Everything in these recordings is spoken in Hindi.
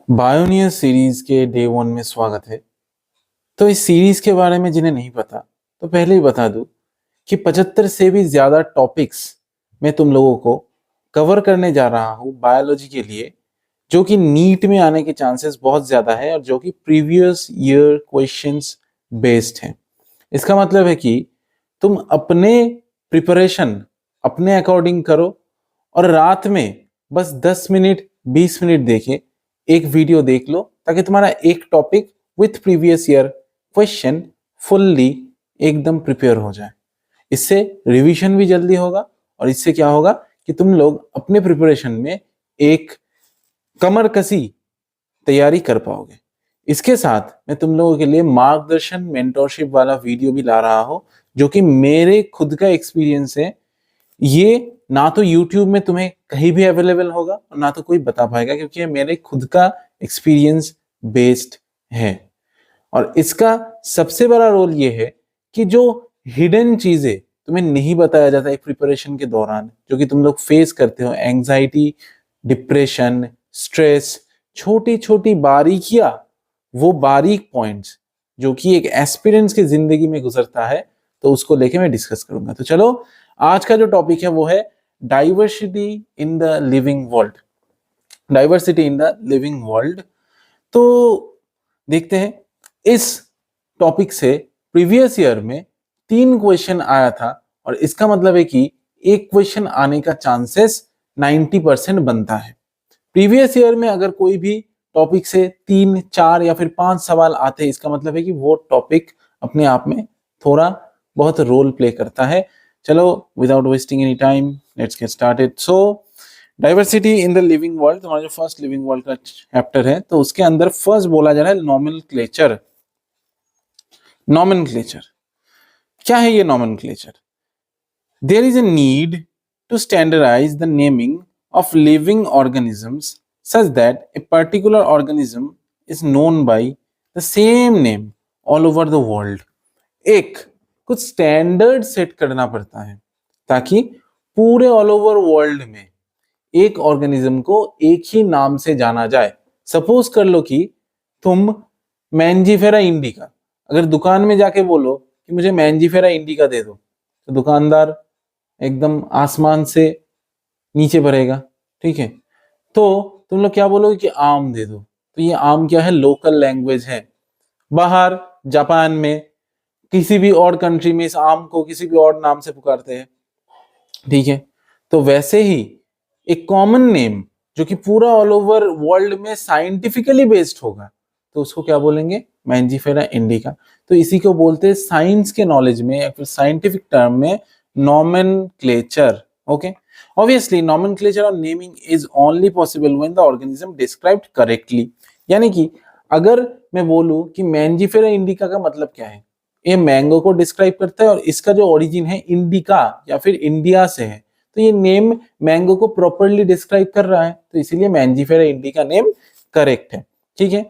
बायोनियर सीरीज के डे 1 में स्वागत है। तो इस सीरीज के बारे में जिन्हें नहीं पता तो पहले ही बता दूं कि 75 से भी ज्यादा टॉपिक्स मैं तुम लोगों को कवर करने जा रहा हूं बायोलॉजी के लिए, जो कि नीट में आने के चांसेस बहुत ज्यादा है और जो कि प्रीवियस ईयर क्वेश्चंस बेस्ड हैं। इसका मतलब है कि तुम अपने प्रिपरेशन अपने अकॉर्डिंग करो और रात में बस 10 मिनट 20 मिनट देखे एक वीडियो देख लो ताकि तुम्हारा एक topic with previous year question fully एकदम प्रिपेयर हो जाए। इससे रिवीजन भी जल्दी होगा और इससे क्या होगा कि तुम लोग अपने प्रिपरेशन में एक कमर कसी तैयारी कर पाओगे। इसके साथ मैं तुम लोगों के लिए मार्गदर्शन मेंटोरशिप वाला वीडियो भी ला रहा हूं, जो कि मेरे खुद का एक्सपीरियंस है। ये ना तो YouTube में तुम्हें कहीं भी अवेलेबल होगा और ना तो कोई बता पाएगा, क्योंकि ये मेरे खुद का एक्सपीरियंस बेस्ड है। और इसका सबसे बड़ा रोल ये है कि जो हिडन चीजें तुम्हें नहीं बताया जाता एक प्रिपरेशन के दौरान, जो कि तुम लोग फेस करते हो, एंजाइटी, डिप्रेशन, स्ट्रेस, छोटी छोटी बारीकियां, वो बारीक पॉइंट्स जो कि एक एस्पिरेंट्स की जिंदगी में गुजरता है, तो उसको लेके मैं डिस्कस करूंगा। तो चलो, आज का जो टॉपिक है वो है diversity in the living world. Diversity in the living world. तो देखते हैं, इस टॉपिक से प्रीवियस ईयर में 3 क्वेश्चन आया था और इसका मतलब है कि एक क्वेश्चन आने का चांसेस 90% बनता है। प्रीवियस ईयर में अगर कोई भी टॉपिक से 3, 4 या फिर 5 सवाल आते हैं, इसका मतलब है कि वो टॉपिक अपने आप में थोड़ा बहुत रोल प्ले करता है। चलो, without wasting any time, let's get started. So diversity in the living world, तुम्हारा जो फर्स्ट लिविंग वर्ल्ड का चैप्टर है, तो उसके अंदर फर्स्ट बोला जा रहा है नॉमेनक्लेचर। नॉमेनक्लेचर क्या है? ये nomenclature, there is a need to standardize the naming of living organisms such that a particular organism is known by the same name all over the world। एक कुछ स्टैंडर्ड सेट करना पड़ता है ताकि पूरे ऑल ओवर वर्ल्ड में एक ऑर्गेनिज्म को एक ही नाम से जाना जाए। सपोज कर लो कि तुम मैंजीफेरा इंडिका, अगर दुकान में जाके बोलो कि मुझे मैंजीफेरा इंडिका दे दो, तो दुकानदार एकदम आसमान से नीचे भरेगा। ठीक है, तो तुम लोग क्या बोलोगे कि आम दे दो, तो ये आम क्या है? लोकल लैंग्वेज है। बाहर जापान में, किसी भी और कंट्री में इस आम को किसी भी और नाम से पुकारते हैं। ठीक है, तो वैसे ही एक कॉमन नेम जो कि पूरा ऑल ओवर वर्ल्ड में साइंटिफिकली बेस्ड होगा, तो उसको क्या बोलेंगे? Mangifera indica. तो इसी को बोलते हैं साइंस के नॉलेज में या फिर साइंटिफिक टर्म में nomenclature. Okay, obviously nomenclature or naming is only possible when the organism described correctly। यानी कि अगर मैं बोलूं कि मैंजीफेरा इंडिका का मतलब क्या है, ये मैंगो को डिस्क्राइब करता है और इसका जो ओरिजिन है इंडिका या फिर इंडिया से है, तो ये नेम मैंगो को प्रॉपरली डिस्क्राइब कर रहा है, तो इसीलिए मैंजीफेरा इंडिका नेम करेक्ट है। ठीक है,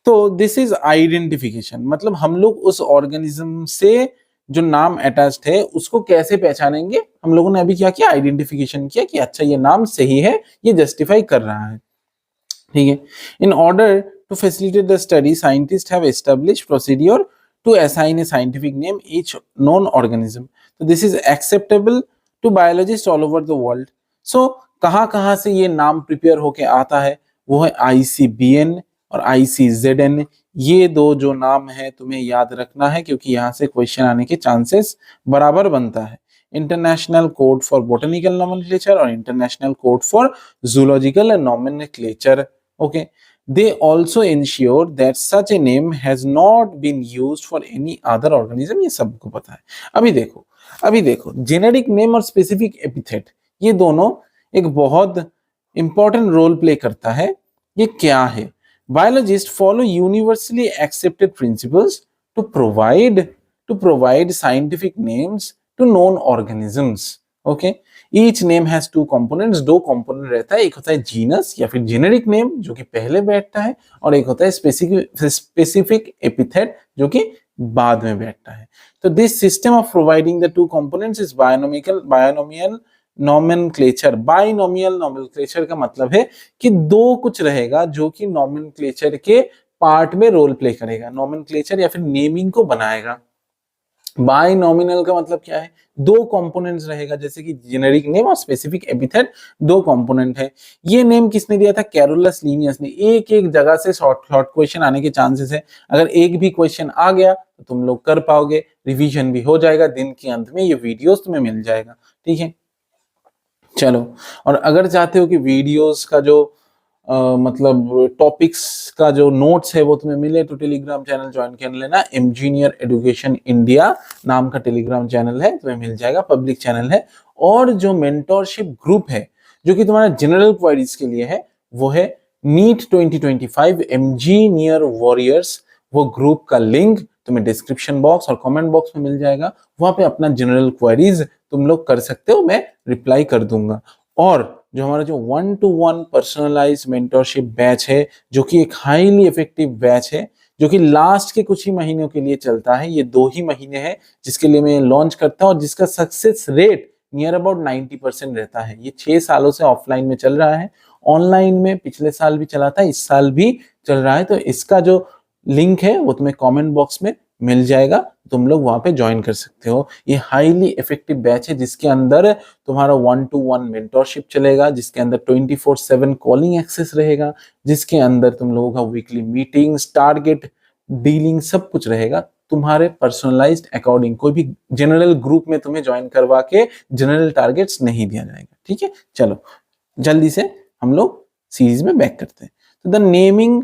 तो दिस इज आइडेंटिफिकेशन, मतलब हम लोग उस ऑर्गेनिज्म से जो नाम अटैच्ड है उसको कैसे पहचानेंगे। हम लोगों ने अभी क्या किया? आइडेंटिफिकेशन किया कि अच्छा ये नाम सही है, ये जस्टिफाई कर रहा है। ठीक है, in order to facilitate the study scientist have established procedure to assign a scientific name each known organism. तो this is acceptable to biologist all over the world. So कहां से ये नाम प्रिपेयर होके आता है? वो है ICBN और ICZN। ये दो जो नाम है तुम्हें याद रखना है, क्योंकि यहाँ से क्वेश्चन आने के चांसेस बराबर बनता है। International code for botanical nomenclature और international code for zoological nomenclature. Okay, they also ensure that such a name has not been used for any other organism। ये सबको पता है। अभी देखो जेनेरिक नेम और स्पेसिफिक एपिथेट, ये दोनों एक बहुत इंपॉर्टेंट रोल प्ले करता है। ये क्या है? Biologists follow universally accepted principles to provide scientific names to known organisms। Okay, each name has 2 components। 2 component रहता है, एक होता है जीनस या फिर जेनेरिक नेम जो कि पहले बैठता है, और एक होता है स्पेसिफिक एपिथेट जो कि बाद में बैठता है। तो this system of providing the 2 components is binomial nomenclature. Binomial nomenclature का मतलब है कि दो कुछ रहेगा जो कि नॉमेनक्लेचर के पार्ट में रोल प्ले करेगा, नॉमेनक्लेचर या फिर नेमिंग को बनाएगा। बाइनोमिनल का मतलब क्या है, दो कंपोनेंट्स रहेगा, जैसे कि जेनेरिक नेम और स्पेसिफिक एपिथेट, दो कंपोनेंट है। ये नेम किसने दिया था, कैरोलस लीनियस ने। एक एक जगह से शॉर्ट शॉर्ट क्वेश्चन आने के चांसेस है, अगर एक भी क्वेश्चन आ गया तो तुम लोग कर पाओगे, रिवीजन भी हो जाएगा, दिन के अंत में ये वीडियोस तुम्हें मिल जाएगा, ठीक है। चलो, और अगर चाहते हो कि वीडियोस का जो मतलब टॉपिक्स का जो नोट्स है वो तुम्हें मिले, तो टेलीग्राम चैनल ज्वाइन कर लेना। इंजीनियर एजुकेशन इंडिया नाम का टेलीग्राम चैनल है, तुम्हें मिल जाएगा, पब्लिक चैनल है। और जो मेंटोरशिप ग्रुप है जो कि तुम्हारा जनरल क्वेरीज के लिए है, वो है नीट 2025 इंजीनियर वॉरियर्स। वो ग्रुप का लिंक तुम्हें डिस्क्रिप्शन बॉक्स और कमेंट बॉक्स में मिल जाएगा, वहां पे अपना जनरल क्वेरीज तुम लोग कर सकते हो, मैं रिप्लाई कर दूंगा। और जो हमारा जो 1-to-1 पर्सनलाइज मेंटरशिप बैच है, जो कि एक हाईली इफेक्टिव बैच है, जो कि लास्ट के कुछ ही महीनों के लिए चलता है, ये 2 ही महीने हैं जिसके लिए मैं लॉन्च करता हूं, और जिसका सक्सेस रेट नियर अबाउट 90% रहता है। ये 6 सालों से ऑफलाइन में चल रहा है, ऑनलाइन में पिछले साल भी चला था, इस साल भी चल रहा है। तो इसका जो लिंक है वो तुम्हें कमेंट बॉक्स में मिल जाएगा, तुम लोग वहां पे ज्वाइन कर सकते हो। ये हाईली इफेक्टिव बैच है जिसके अंदर तुम्हारा 1-to-1 मेंटरशिप चलेगा, जिसके अंदर 24/7 कॉलिंग एक्सेस रहेगा, जिसके अंदर तुम लोगों का वीकली मीटिंग्स, टारगेट डीलिंग सब कुछ रहेगा तुम्हारे पर्सनलाइज्ड अकॉर्डिंग। कोई भी जनरल ग्रुप में तुम्हें ज्वाइन करवा के जनरल टारगेट्स नहीं दिया जाएगा, ठीक है। चलो जल्दी से हम लोग सीरीज में बैक करते हैं। तो the naming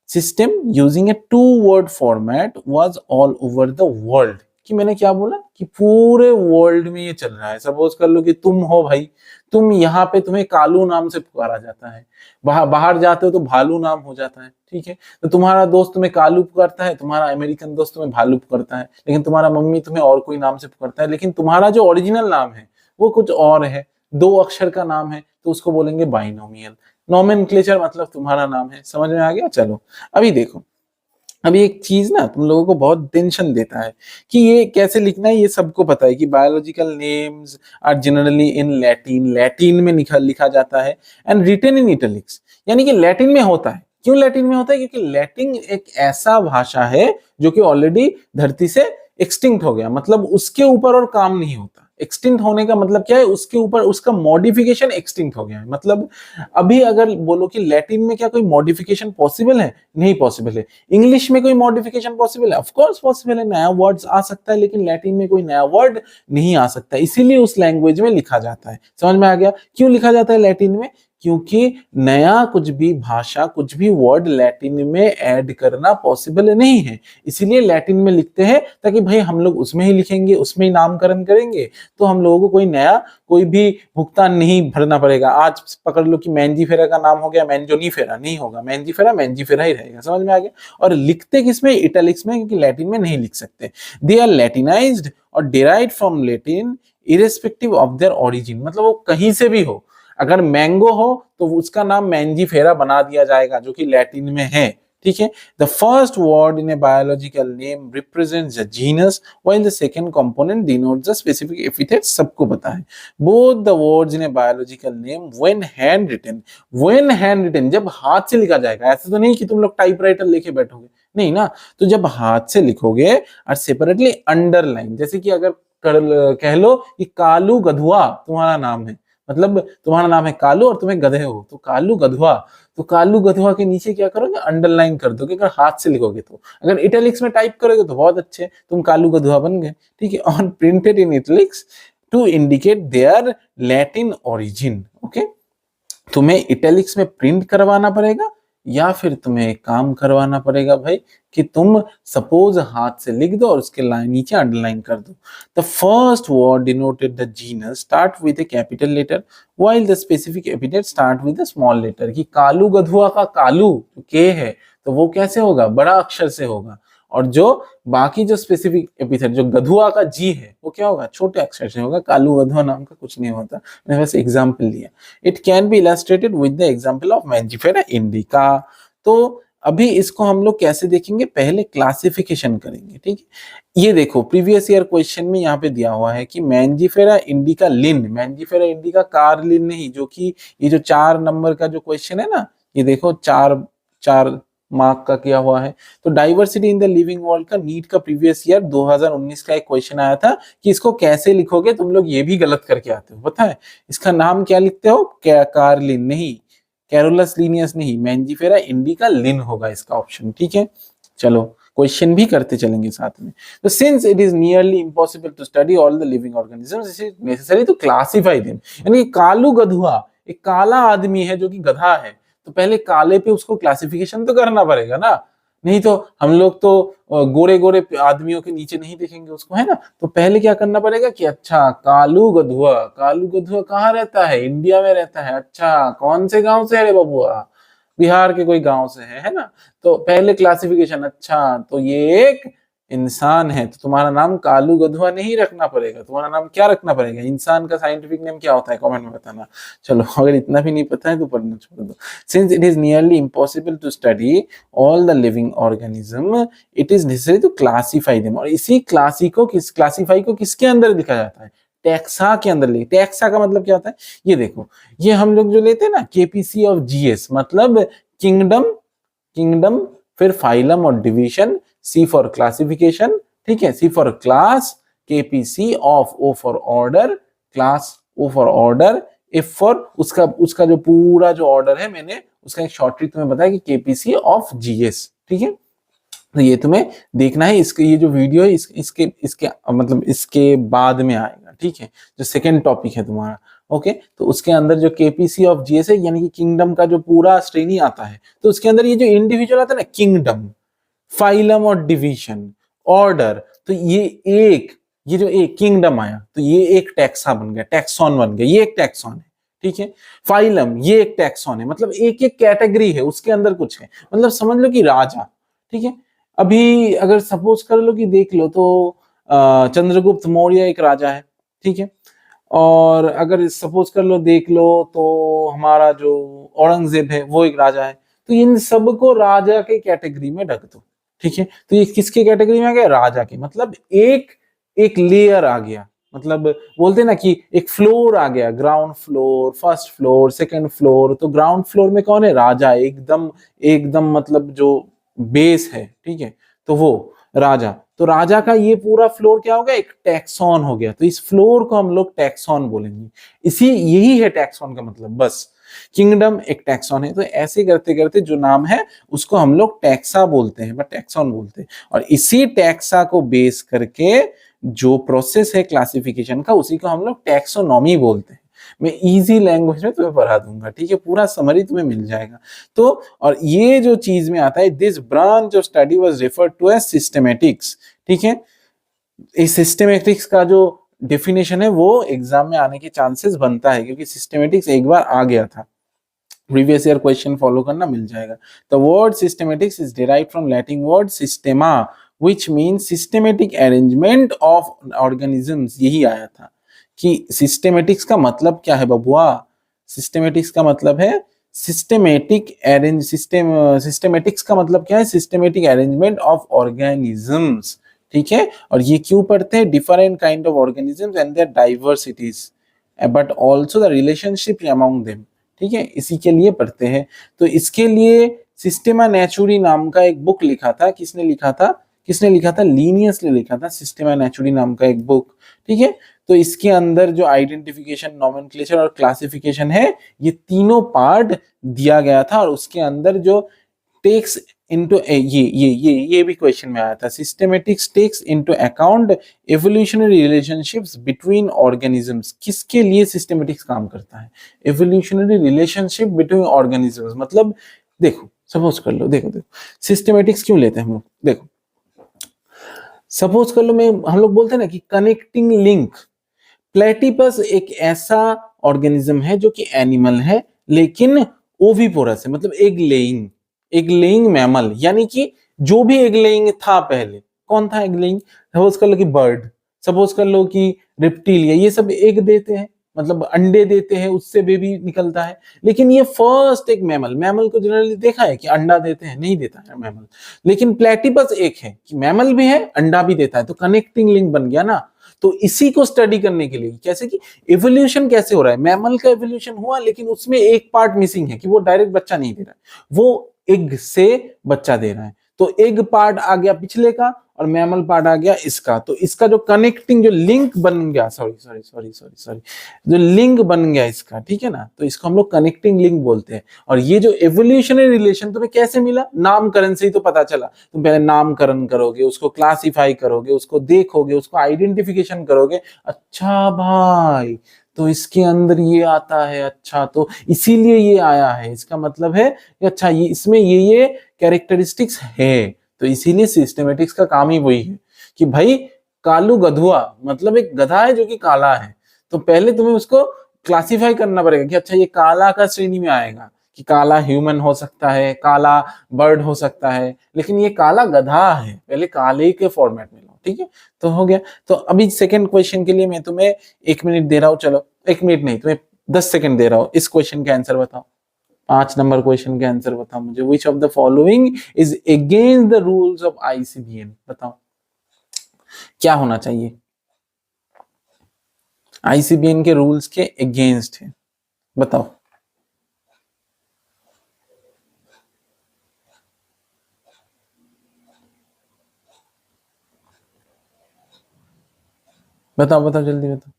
system using A 2-word format was all over the world. कि मैंने क्या बोला कि पूरे वर्ल्ड में ये चल रहा है। सपोज कर लो कि तुम हो भाई, तुम यहाँ पे तुम्हें कालू नाम से पुकारा जाता है, बाहर जाते हो तो भालू नाम हो जाता है, ठीक है। तो तुम्हारा दोस्त तुम्हें कालू पुकारता है, तुम्हारा अमेरिकन दोस्त तुम्हें भालू पुकारता है, लेकिन तुम्हारा मम्मी तुम्हें और कोई नाम से पुकारता है, लेकिन तुम्हारा जो ओरिजिनल नाम है वो कुछ और है, 2 अक्षर का नाम है, तो उसको बोलेंगे बाइनोमियल। नॉमेनक्लेचर मतलब तुम्हारा नाम है, समझ में आ गया। चलो अभी देखो, अभी एक चीज ना तुम लोगों को बहुत टेंशन देता है कि ये कैसे लिखना है। ये सबको पता है कि biological names are generally in Latin, Latin में लिखा जाता है, एंड रिटन इन इटैलिक्स, यानी कि लैटिन में होता है। क्यों लैटिन में होता है, क्योंकि लैटिन एक ऐसा भाषा है जो कि ऑलरेडी धरती से एक्सटिंक्ट हो गया, मतलब उसके ऊपर और काम नहीं होता। एक्सटिंक्ट होने का मतलब क्या है, उसके ऊपर उसका मॉडिफिकेशन एक्सटिंक्ट हो गया है। मतलब अभी अगर बोलो कि लैटिन में क्या कोई मॉडिफिकेशन पॉसिबल है, नहीं पॉसिबल है। इंग्लिश में कोई मॉडिफिकेशन पॉसिबल है, ऑफ कोर्स पॉसिबल है, नया वर्ड्स आ सकता है, लेकिन लैटिन में कोई नया वर्ड नहीं आ सकता, इसीलिए उस लैंग्वेज में लिखा जाता है। समझ में आ गया क्यों लिखा जाता है लैटिन में, क्योंकि नया कुछ भी भाषा, कुछ भी वर्ड लैटिन में ऐड करना पॉसिबल नहीं है, इसीलिए लैटिन में लिखते हैं, ताकि भाई हम लोग उसमें ही लिखेंगे, उसमें ही नामकरण करेंगे, तो हम लोगों को कोई नया कोई भी भुगतान नहीं भरना पड़ेगा। आज पकड़ लो कि मैंजीफेरा का नाम हो गया मैंजोनीफेरा, नहीं होगा, मैंजीफेरा मैंजीफेरा ही रहेगा। समझ में आ गया। और लिखते किसमें, इटैलिक्स में, क्योंकि लैटिन में नहीं लिख सकते। दे आर लैटिनाइज्ड और derived from Latin irrespective of their origin, मतलब वो कहीं से भी हो। अगर मैंगो हो तो उसका नाम मैंजीफेरा बना दिया जाएगा, जो कि लैटिन में है, ठीक है। The first word in a biological name represents the genus while the second component denotes the specific epithet, सबको पता है। Both the words in a biological name when hand written, when hand written जब हाथ से लिखा जाएगा, ऐसा तो नहीं कि तुम लोग टाइपराइटर लेके बैठोगे, नहीं ना, तो जब हाथ से लिखोगे और सेपरेटली अंडरलाइन, जैसे कि अगर कह लो कि कालू गधुआ तुम्हारा नाम है, मतलब तुम्हारा नाम है कालू और तुम्हें गधे हो, तो कालू गधुआ, तो कालू गधुआ के नीचे क्या करोगे, अंडरलाइन कर दोगे अगर हाथ से लिखोगे तो। अगर इटैलिक्स में टाइप करोगे तो बहुत अच्छे, तुम कालू गधुआ बन गए, ठीक है। और printed in italics to indicate their Latin origin, okay. तुम्हें इटैलिक्स में प्रिंट करवाना पड़ेगा, या फिर तुम्हें एक काम करवाना पड़ेगा भाई कि तुम सपोज हाथ से लिख दो और उसके नीचे अंडरलाइन कर दो। The first word denoted the genus start with a capital letter while the specific epithet start with a small letter. कि कालू गधुआ का कालू के है तो वो कैसे होगा, बड़ा अक्षर से होगा, और जो बाकी जो स्पेसिफिक एपिथेट जो गधुआ का जी है वो क्या होगा, छोटे अक्षर से होगा। कालू गधुआ नाम का कुछ नहीं होता, मैंने वैसे एग्जाम्पल लिया। It can be illustrated with the example of Mangifera indica. तो अभी इसको हम लोग कैसे देखेंगे, पहले क्लासिफिकेशन करेंगे, ठीक है। ये देखो प्रीवियस ईयर क्वेश्चन में यहाँ पे दिया हुआ है कि मैंजीफेरा इंडिका लिन, मैंजीफेरा इंडिका कार्लिन नहीं, जो कि ये जो 4 नंबर का जो क्वेश्चन है ना, ये देखो 4 मार्क का किया हुआ है। तो diversity in the living world का नीट का प्रीवियस ईयर 2019 का एक क्वेश्चन आया था कि इसको कैसे लिखोगे, तुम लोग ये भी गलत करके आते हो, पता है इसका नाम क्या लिखते हो, कार्लिन नहीं, कैरोलस लीनियस नहीं, मैंजीफेरा इंडिका लिन होगा इसका ऑप्शन, ठीक है। चलो क्वेश्चन भी करते चलेंगे साथ में। तो since it is nearly impossible to study all the living organisms, it is necessary to classify them. यानी कालू गधुआ एक काला आदमी है जो कि गधा है, तो पहले काले पे उसको क्लासिफिकेशन तो करना पड़ेगा ना, नहीं तो हम लोग तो गोरे गोरे आदमियों के नीचे नहीं देखेंगे उसको, है ना। तो पहले क्या करना पड़ेगा कि अच्छा कालू गधुआ कहाँ रहता है, इंडिया में रहता है, अच्छा कौन से गांव से है रे बबुआ, बिहार के कोई गांव से है ना। तो पहले क्लासिफिकेशन, अच्छा तो ये एक इंसान है, तो तुम्हारा नाम कालू गधुआ नहीं रखना पड़ेगा, तुम्हारा नाम क्या रखना पड़ेगा, इंसान का साइंटिफिक नेम क्या होता है, कमेंट में बताना। चलो अगर इतना भी नहीं पता है तो पढ़ना छोड़ दो। Since it is nearly impossible to study all the living organism, it is necessary to classify them. और इसी क्लासिफाई को किसके अंदर लिखा जाता है, टैक्सा के अंदर लिखे। टैक्सा का मतलब क्या होता है, ये देखो, ये हम लोग जो लेते हैं ना केपीसी ऑफ जीएस, मतलब किंगडम, फिर फाइलम और डिवीजन, सी फॉर क्लासिफिकेशन, ठीक है, C for class, KPC of, O for order, class O for order, F for उसका जो पूरा जो ऑर्डर है, मैंने उसका एक शॉर्ट ट्रिक तुम्हें बताया कि केपीसी ऑफ जीएस, ठीक है। तो ये तुम्हें देखना है, इसके ये जो वीडियो है इसके मतलब इसके बाद में आएगा, ठीक है, जो सेकेंड टॉपिक है तुम्हारा, ओके। तो उसके अंदर जो केपीसी ऑफ जीएस है, यानी कि किंगडम का जो पूरा श्रेणी आता है, तो उसके अंदर ये जो इंडिविजुअल आता है ना, किंगडम, फाइलम और डिवीजन, ऑर्डर, तो ये जो एक किंगडम आया, तो ये एक टैक्सा बन गया, टैक्सॉन बन गया, ये एक टैक्सॉन है, ठीक है। फाइलम ये एक टैक्सॉन है, मतलब एक एक कैटेगरी है, उसके अंदर कुछ है, मतलब समझ लो कि राजा, ठीक है। अभी अगर सपोज कर लो कि देख लो तो चंद्रगुप्त मौर्य एक राजा है, ठीक है। और अगर सपोज कर लो देख लो तो हमारा जो औरंगजेब है वो एक राजा है, तो इन सबको राजा के कैटेगरी में ढक दो, ठीक है। तो ये किसके कैटेगरी में आ गया, राजा के, मतलब एक एक लेयर आ गया, मतलब बोलते ना कि एक फ्लोर आ गया, ground floor, first floor, second floor. तो ग्राउंड फ्लोर में कौन है, राजा, एकदम एकदम मतलब जो बेस है, ठीक है, तो वो राजा। तो राजा का ये पूरा फ्लोर क्या हो गया, एक टैक्सॉन हो गया, तो इस फ्लोर को हम लोग टैक्सॉन बोलेंगे। यही है टैक्सॉन का मतलब, बस किंगडम एक टैक्सॉन है। तो ऐसे करते करते जो नाम है उसको हम लोग टैक्सा बोलते हैं, बट टैक्सॉन बोलते हैं। और इसी टैक्सा को बेस करके जो प्रोसेस है क्लासिफिकेशन का, उसी को हम लोग टैक्सोनॉमी बोलते हैं। मैं इजी लैंग्वेज में तुम्हें पढ़ा दूंगा, ठीक है, पूरा समरी तुम्हें मिल जाएगा। तो और ये जो चीज में आता है, this branch of study was referred to as systematics, ठीक है। इस सिस्टेमेटिक्स का जो डेफिनेशन है वो एग्जाम में आने के चांसेस बनता है, क्योंकि सिस्टेमेटिक्स एक बार आ गया था, प्रीवियस ईयर क्वेश्चन फॉलो करना मिल जाएगा। The word systematics is derived from Latin word systema which means systematic arrangement of organisms. यही आया था कि सिस्टेमेटिक्स का मतलब क्या है बबुआ, सिस्टेमेटिक्स का मतलब है सिस्टेमेटिक्स का मतलब क्या है, सिस्टेमेटिक अरेंजमेंट ऑफ ऑर्गेनिजम्स, ठीक है। और ये क्यों पढ़ते हैं, different kind of organisms and their diversities but also the relationship among them, ठीक है, इसी के लिए पढ़ते हैं। तो इसके लिए सिस्टेमा नेचुरी नाम का एक बुक लिखा था, किसने लिखा था, लीनियस ने लिखा था, सिस्टेमा नेचुरी नाम का एक बुक, ठीक है। तो इसके अंदर जो आइडेंटिफिकेशन, नोमेनक्लेचर और क्लासिफिकेशन है, ये तीनों पार्ट दिया गया था। और उसके अंदर जो टेक्स इनटू ये भी क्वेश्चन में आया था, systematics takes into account evolutionary relationships between organisms. किसके लिए सिस्टेमेटिक्स काम करता है, एवोल्यूशनरी रिलेशनशिप बिटवीन ऑर्गेनिजम्स। मतलब देखो सपोज कर लो, देखो सिस्टेमेटिक्स क्यों लेते हैं हम लोग, देखो सपोज कर लो, हम लोग बोलते हैं ना कि कनेक्टिंग लिंक। प्लेटिपस एक ऐसा ऑर्गेनिज्म है जो कि एनिमल है, लेकिन ओविपोरस है, मतलब एग लेइंग मैमल, यानी कि जो भी एग लेइंग था पहले, कौन था एग लेइंग, सपोज कर लो कि बर्ड, सपोज कर लो कि रेप्टिलिया, ये सब एग देते हैं, मतलब अंडे देते हैं, उससे बेबी निकलता है। लेकिन ये फर्स्ट एक मैमल को जनरली देखा है कि अंडा देते हैं, नहीं देता है मैमल। लेकिन प्लेटिपस एक है कि मैमल भी है, अंडा भी देता है, तो कनेक्टिंग लिंक बन गया ना। तो इसी को स्टडी करने के लिए कैसे कि एवोल्यूशन कैसे हो रहा है, मैमल का एवोल्यूशन हुआ लेकिन उसमें एक पार्ट मिसिंग है कि वो डायरेक्ट बच्चा नहीं दे रहा है, वो एग से बच्चा दे रहा है। तो एग पार्ट आ गया पिछले का और मैमल पार्ट आ गया इसका। तो इसका जो कनेक्टिंग जो लिंक बन गया, सॉरी जो लिंक बन गया इसका, ठीक है ना, तो इसको हम लोग कनेक्टिंग लिंक बोलते हैं। और ये जो एवोल्यूशनरी रिलेशन तुम्हें कैसे मिला, नामकरण से ही तो पता चला। तुम पहले नामकरण करोगे, उसको क्लासिफाई करोगे, उसको देखोगे, उसको आइडेंटिफिकेशन करोगे, अच्छा भाई तो इसके अंदर ये आता है, अच्छा तो इसीलिए ये आया है, इसका मतलब है अच्छा ये इसमें ये कैरेक्टरिस्टिक्स है। तो इसीलिए सिस्टमेटिक्स का काम ही वही है कि भाई कालू गधुआ मतलब एक गधा है जो कि काला है, तो पहले तुम्हें उसको क्लासिफाई करना पड़ेगा कि अच्छा ये काला का श्रेणी में आएगा, कि काला ह्यूमन हो सकता है, काला बर्ड हो सकता है, लेकिन ये काला गधा है, पहले काले के फॉर्मेट में लो, ठीक है। तो हो गया। तो अभी सेकंड क्वेश्चन के लिए मैं तुम्हें 1 मिनट दे रहा हूँ, चलो 1 मिनट नहीं, तुम्हें 10 सेकंड दे रहा हूँ, इस क्वेश्चन का आंसर बताओ। 5 नंबर क्वेश्चन का आंसर बताओ मुझे। Which of the following is against the rules of ICBN, बताओ क्या होना चाहिए, आईसीबीएन के रूल्स के अगेंस्ट है, बताओ। बताओ बताओ जल्दी बताओ।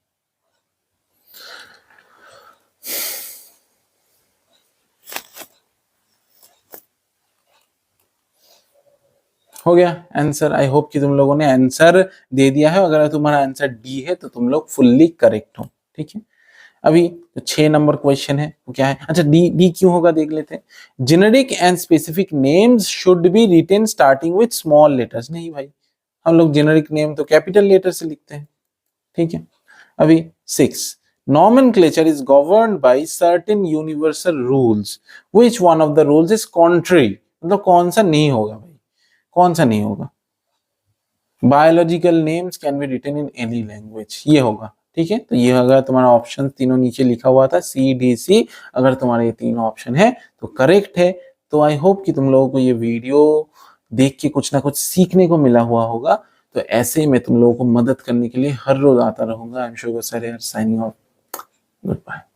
हो गया आंसर। आई होप कि तुम लोगों ने आंसर दे दिया है। अगर तुम्हारा आंसर डी है तो तुम लोग फुल्ली करेक्ट हो, ठीक है। अभी जो 6 नंबर क्वेश्चन है वो क्या है, अच्छा डी डी क्यों होगा देख लेते हैं। Generic and specific names should be written starting with small letters, नहीं भाई हम लोग जेनेरिक नेम तो कैपिटल लेटर से लिखते हैं, ठीक है। अभी 6, nomenclature is governed by certain universal rules, which one of the rules is contrary, मतलब कौन सा नहीं होगा भाई, कौन सा नहीं होगा। Biological names can be written in any language, ये होगा, ठीक है। तो ये अगर तुम्हारा ऑप्शन तीनों नीचे लिखा हुआ था सी डी सी, अगर तुम्हारे ये तीनों ऑप्शन है तो करेक्ट है। तो आई होप कि तुम लोगों को ये वीडियो देख के कुछ ना कुछ सीखने को मिला हुआ होगा। तो ऐसे ही मैं तुम लोगों को मदद करने के लिए हर रोज आता रहूंगा। I am sure sir, signing off, good bye.